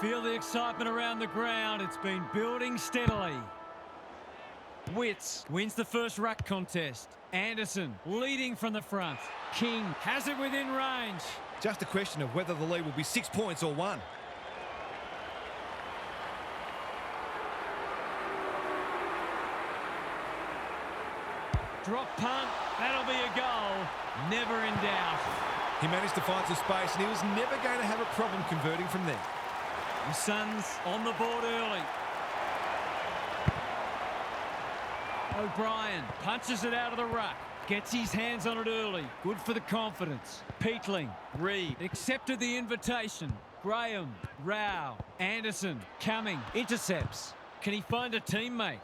Feel the excitement around the ground. It's been building steadily. Witts wins the first ruck contest. Anderson leading from the front. King has it within range. Just a question of whether the lead will be 6 points or 1. Drop punt. That'll be a goal. Never in doubt. He managed to find some space and he was never going to have a problem converting from there. The Suns on the board early. O'Brien punches it out of the ruck. Gets his hands on it early. Good for the confidence. Peatling. Reed accepted the invitation. Graham. Rao. Anderson. Cumming. Intercepts. Can he find a teammate?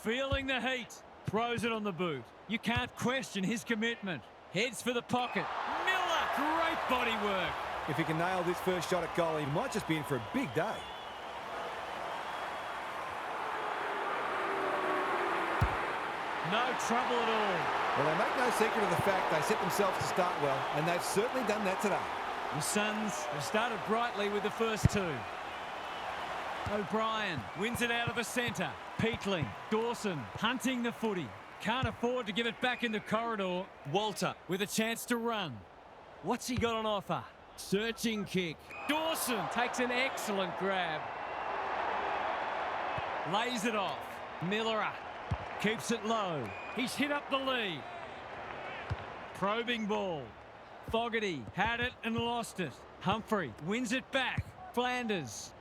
Feeling the heat. Throws it on the boot. You can't question his commitment. Heads for the pocket. Miller. Great body work. If he can nail this first shot at goal, he might just be in for a big day. No trouble at all. Well, they make no secret of the fact they set themselves to start well, and they've certainly done that today. The Suns have started brightly with the first two. O'Brien wins it out of the centre. Peatling. Dawson hunting the footy. Can't afford to give it back in the corridor. Walter with a chance to run. What's he got on offer? Searching kick. Dawson takes an excellent grab. Lays it off. Miller keeps it low. He's hit up the lead. Probing ball. Fogarty had it and lost it. Humphrey wins it back. Flanders.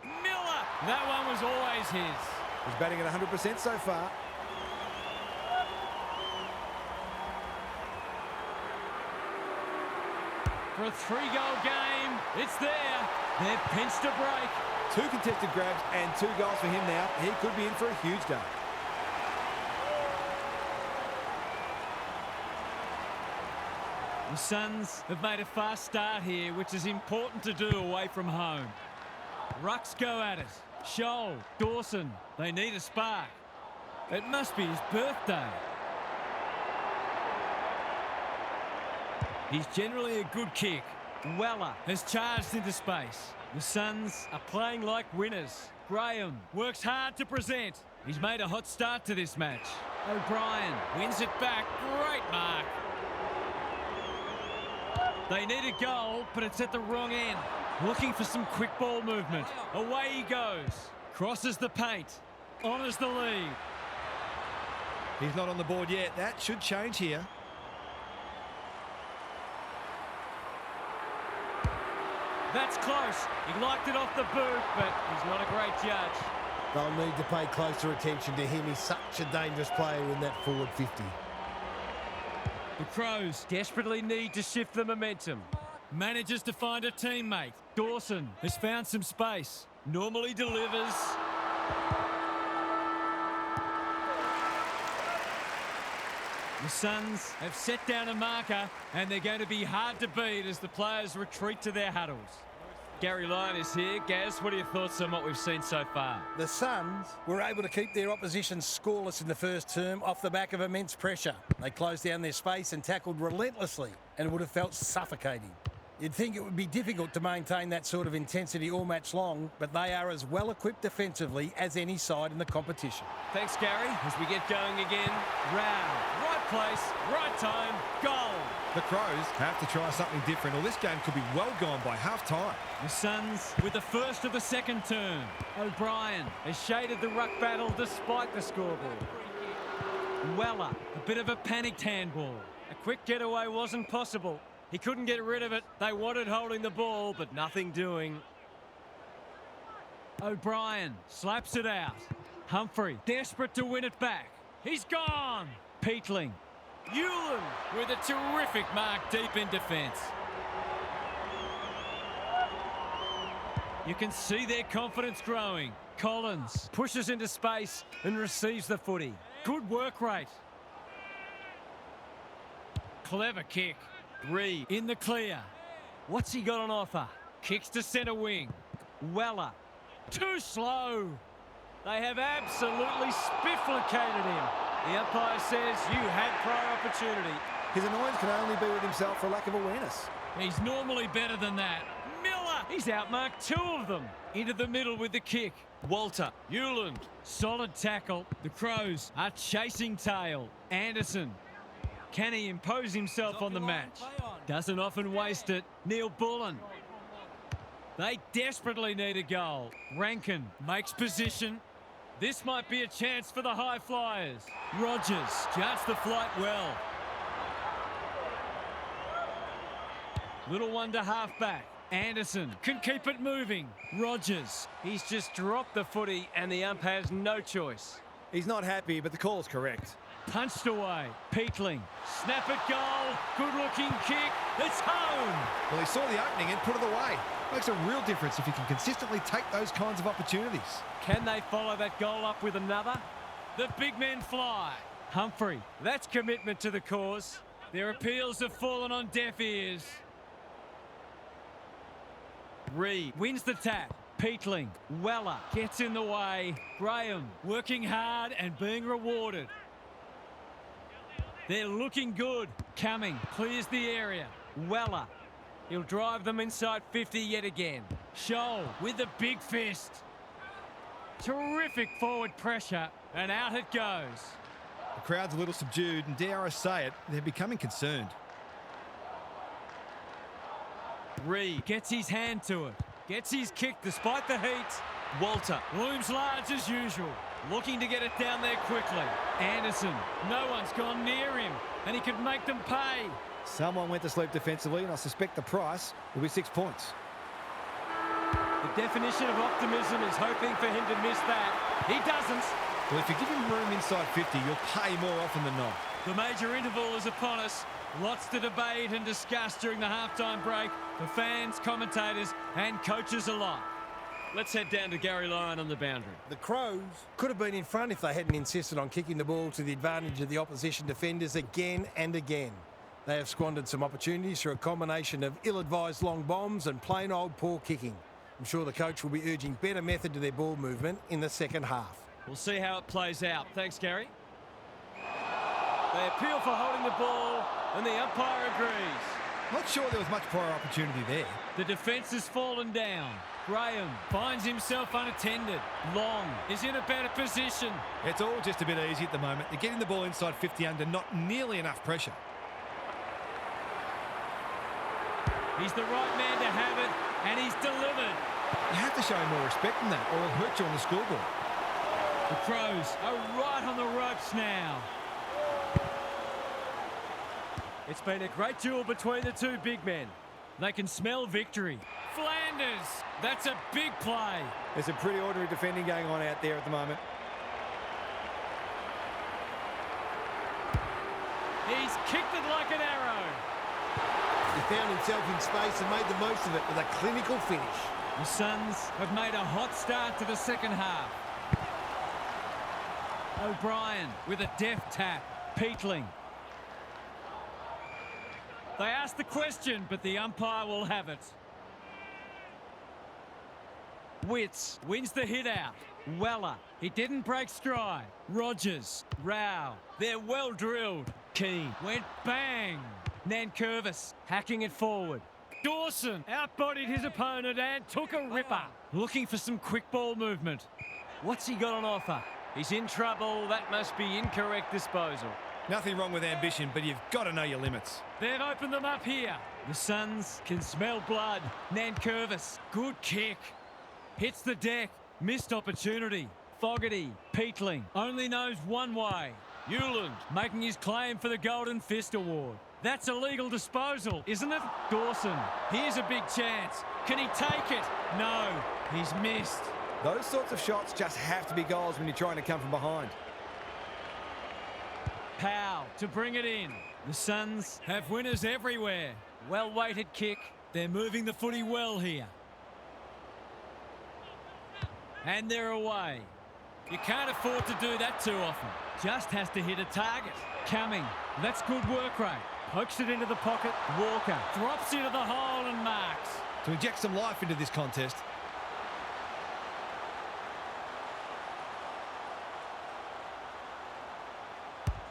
Miller. That one was always his. He's batting at 100% so far. For a 3-goal game, it's there. They've pinched a break. 2 contested grabs and 2 goals for him now. He could be in for a huge day. The Suns have made a fast start here, which is important to do away from home. Rucks go at it. Scholl, Dawson, they need a spark. It must be his birthday. He's generally a good kick. Weller has charged into space. The Suns are playing like winners. Graham works hard to present. He's made a hot start to this match. O'Brien wins it back. Great mark. They need a goal, but it's at the wrong end. Looking for some quick ball movement. Away he goes. Crosses the paint. Honours the lead. He's not on the board yet. That should change here. That's close. He liked it off the boot, but he's not a great judge. They'll need to pay closer attention to him. He's such a dangerous player in that forward 50. The Crows desperately need to shift the momentum. Manages to find a teammate. Dawson has found some space. Normally delivers. The Suns have set down a marker, and they're going to be hard to beat as the players retreat to their huddles. Gary Lyon is here. Gaz, what are your thoughts on what we've seen so far? The Suns were able to keep their opposition scoreless in the first term off the back of immense pressure. They closed down their space and tackled relentlessly, and it would have felt suffocating. You'd think it would be difficult to maintain that sort of intensity all match long, but they are as well equipped defensively as any side in the competition. Thanks, Gary. As we get going again, Rao, right place, right time, goal. The Crows have to try something different, or this game could be well gone by half-time. The Suns with the first of the second term. O'Brien has shaded the ruck battle despite the scoreboard. Weller, a bit of a panicked handball. A quick getaway wasn't possible. He couldn't get rid of it. They wanted holding the ball, but nothing doing. O'Brien slaps it out. Humphrey, desperate to win it back. He's gone. Peatling. Hewlin with a terrific mark deep in defence. You can see their confidence growing. Collins pushes into space and receives the footy. Good work rate. Clever kick. Reed in the clear. What's he got on offer? Kicks to centre wing. Weller. Too slow. They have absolutely spifflicated him. The umpire says you had prior opportunity. His annoyance can only be with himself for lack of awareness. He's normally better than that. Miller He's outmarked two of them. Into the middle with the kick. Walter. Hewland. Solid tackle. The Crows are chasing tail. Anderson. Can he impose himself on the match? Doesn't often waste it. Neil Bullen. They desperately need a goal. Rankin makes position. This might be a chance for the high flyers. Rogers judged the flight well. Little one to half back. Anderson can keep it moving. Rogers, he's just dropped the footy and the ump has no choice. He's not happy, but the call is correct. Punched away. Peatling. Snap it goal. Good looking kick. It's home. Well, he saw the opening and put it away. Makes a real difference if you can consistently take those kinds of opportunities. Can they follow that goal up with another? The big men fly. Humphrey, that's commitment to the cause. Their appeals have fallen on deaf ears. Reed wins the tap. Peatling. Weller gets in the way. Graham working hard and being rewarded. They're looking good. Cumming clears the area. Weller. He'll drive them inside 50 yet again. Scholl with the big fist. Terrific forward pressure, and out it goes. The crowd's a little subdued, and dare I say it, they're becoming concerned. Reed gets his hand to it. Gets his kick despite the heat. Walter looms large as usual. Looking to get it down there quickly. Anderson, no one's gone near him, and he could make them pay. Someone went to sleep defensively, and I suspect the price will be 6 points. The definition of optimism is hoping for him to miss that. He doesn't. Well, if you give him room inside 50, you'll pay more often than not. The major interval is upon us. Lots to debate and discuss during the halftime break for fans, commentators and coaches alike. Let's head down to Gary Lyon on the boundary. The Crows could have been in front if they hadn't insisted on kicking the ball to the advantage of the opposition defenders again and again. They have squandered some opportunities through a combination of ill-advised long bombs and plain old poor kicking. I'm sure the coach will be urging better method to their ball movement in the second half. We'll see how it plays out. Thanks, Gary. They appeal for holding the ball, and the umpire agrees. Not sure there was much prior opportunity there. The defence has fallen down. Graham finds himself unattended. Long is in a better position. It's all just a bit easy at the moment. They're getting the ball inside 50 under not nearly enough pressure. He's the right man to have it, and he's delivered. You have to show him more respect than that, or it'll hurt you on the scoreboard. The Crows are right on the ropes now. It's been a great duel between the two big men. They can smell victory. Flanders, that's a big play. There's some pretty ordinary defending going on out there at the moment. He's kicked it like an arrow. He found himself in space and made the most of it with a clinical finish. The Suns have made a hot start to the second half. O'Brien with a deft tap. Peatling. They asked the question, but the umpire will have it. Witts wins the hit out. Weller, he didn't break stride. Rogers, Rao, they're well drilled. Keane went bang. Nankervis hacking it forward. Dawson outbodied his opponent and took a ripper. Looking for some quick ball movement. What's he got on offer? He's in trouble. That must be incorrect disposal. Nothing wrong with ambition, but you've got to know your limits. They've opened them up here. The Suns can smell blood. Nankervis, good kick. Hits the deck. Missed opportunity. Fogarty, Peatling, only knows one way. Hewland making his claim for the Golden Fist Award. That's a legal disposal, isn't it? Dawson, here's a big chance. Can he take it? No, he's missed. Those sorts of shots just have to be goals when you're trying to come from behind. Powell to bring it in. The Suns have winners everywhere. Well-weighted kick. They're moving the footy well here. And they're away. You can't afford to do that too often. Just has to hit a target. Cumming, that's good work rate. Pokes it into the pocket. Walker drops into the hole and marks. To inject some life into this contest.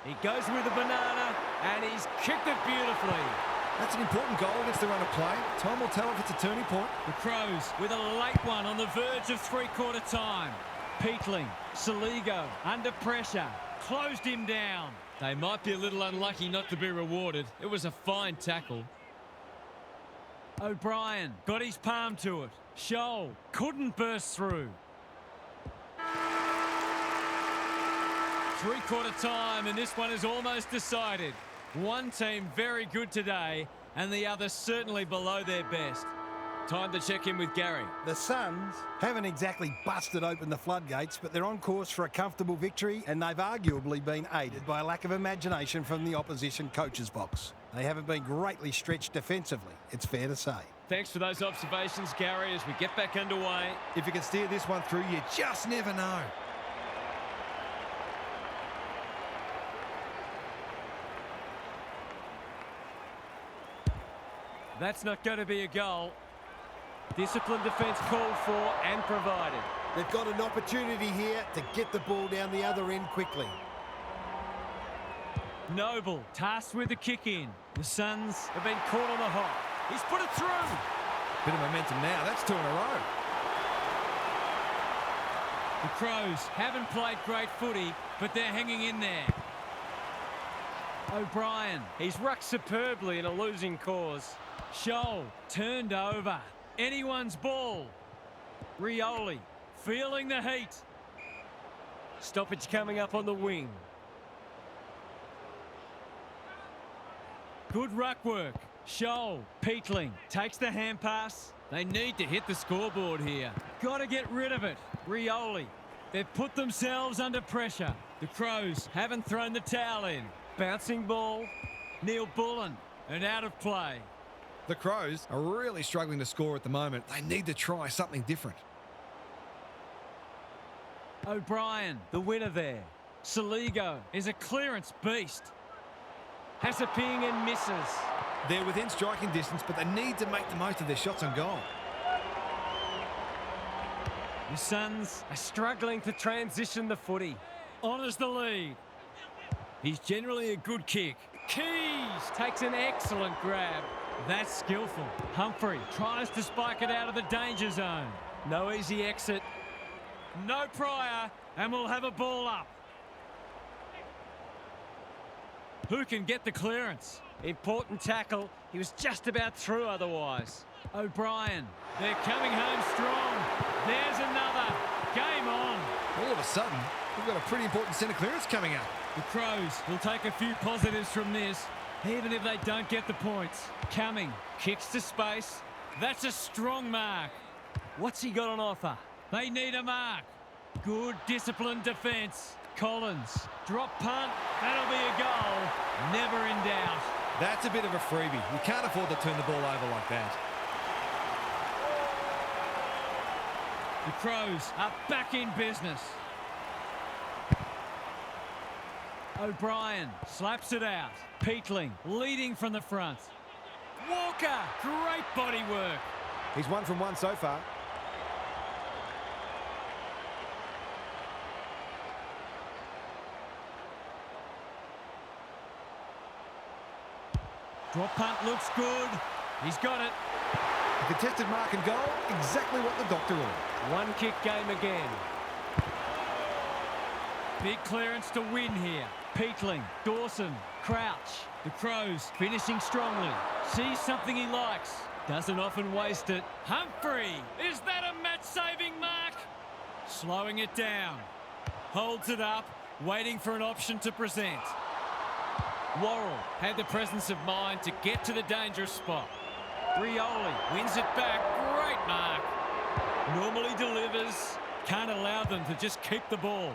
He goes with the banana, and he's kicked it beautifully. That's an important goal against the run of play. Time will tell if it's a turning point. The Crows with a late one on the verge of three-quarter time. Peatling, Saligo, under pressure, closed him down. They might be a little unlucky not to be rewarded. It was a fine tackle. O'Brien got his palm to it. Scholl couldn't burst through. Three-quarter time, and this one is almost decided. One team very good today, and the other certainly below their best. Time to check in with Gary. The Suns haven't exactly busted open the floodgates, but they're on course for a comfortable victory, and they've arguably been aided by a lack of imagination from the opposition coach's box. They haven't been greatly stretched defensively, it's fair to say. Thanks for those observations, Gary, as we get back underway. If you can steer this one through, you just never know. That's not going to be a goal. Disciplined defence called for and provided. They've got an opportunity here to get the ball down the other end quickly. Noble tasked with the kick in. The Suns have been caught on the hop. He's put it through. Bit of momentum now. That's two in a row. The Crows haven't played great footy, but they're hanging in there. O'Brien, he's rucked superbly in a losing cause. Scholl turned over. Anyone's ball. Rioli feeling the heat. Stoppage coming up on the wing. Good ruck work. Scholl, Peatling takes the hand pass. They need to hit the scoreboard here. Got to get rid of it. Rioli. They've put themselves under pressure. The Crows haven't thrown the towel in. Bouncing ball. Neil Bullen. And out of play. The Crows are really struggling to score at the moment. They need to try something different. O'Brien, the winner there. Saligo is a clearance beast. Has a ping and misses. They're within striking distance, but they need to make the most of their shots on goal. The Suns are struggling to transition the footy. Honours the lead. He's generally a good kick. Keys takes an excellent grab. That's skillful. Humphrey tries to spike it out of the danger zone. No easy exit. No prior, and we'll have a ball up. Who can get the clearance? Important tackle. He was just about through otherwise. O'Brien, they're coming home strong. There's another. Game on. All of a sudden, we've got a pretty important centre clearance coming up. The Crows will take a few positives from this, even if they don't get the points. Cumming, kicks to space. That's a strong mark. What's he got on offer? They need a mark. Good disciplined defence. Collins, drop punt. That'll be a goal. Never in doubt. That's a bit of a freebie. You can't afford to turn the ball over like that. The Crows are back in business. O'Brien slaps it out. Peatling leading from the front. Walker, great body work. He's 1 from 1 so far. Drop punt looks good. He's got it. A contested mark and goal, exactly what the doctor ordered. One kick game again. Big clearance to win here. Peatling, Dawson, Crouch. The Crows finishing strongly. Sees something he likes. Doesn't often waste it. Humphrey, is that a match-saving mark? Slowing it down. Holds it up, waiting for an option to present. Worrell had the presence of mind to get to the dangerous spot. Rioli wins it back. Great mark. Normally delivers. Can't allow them to just keep the ball.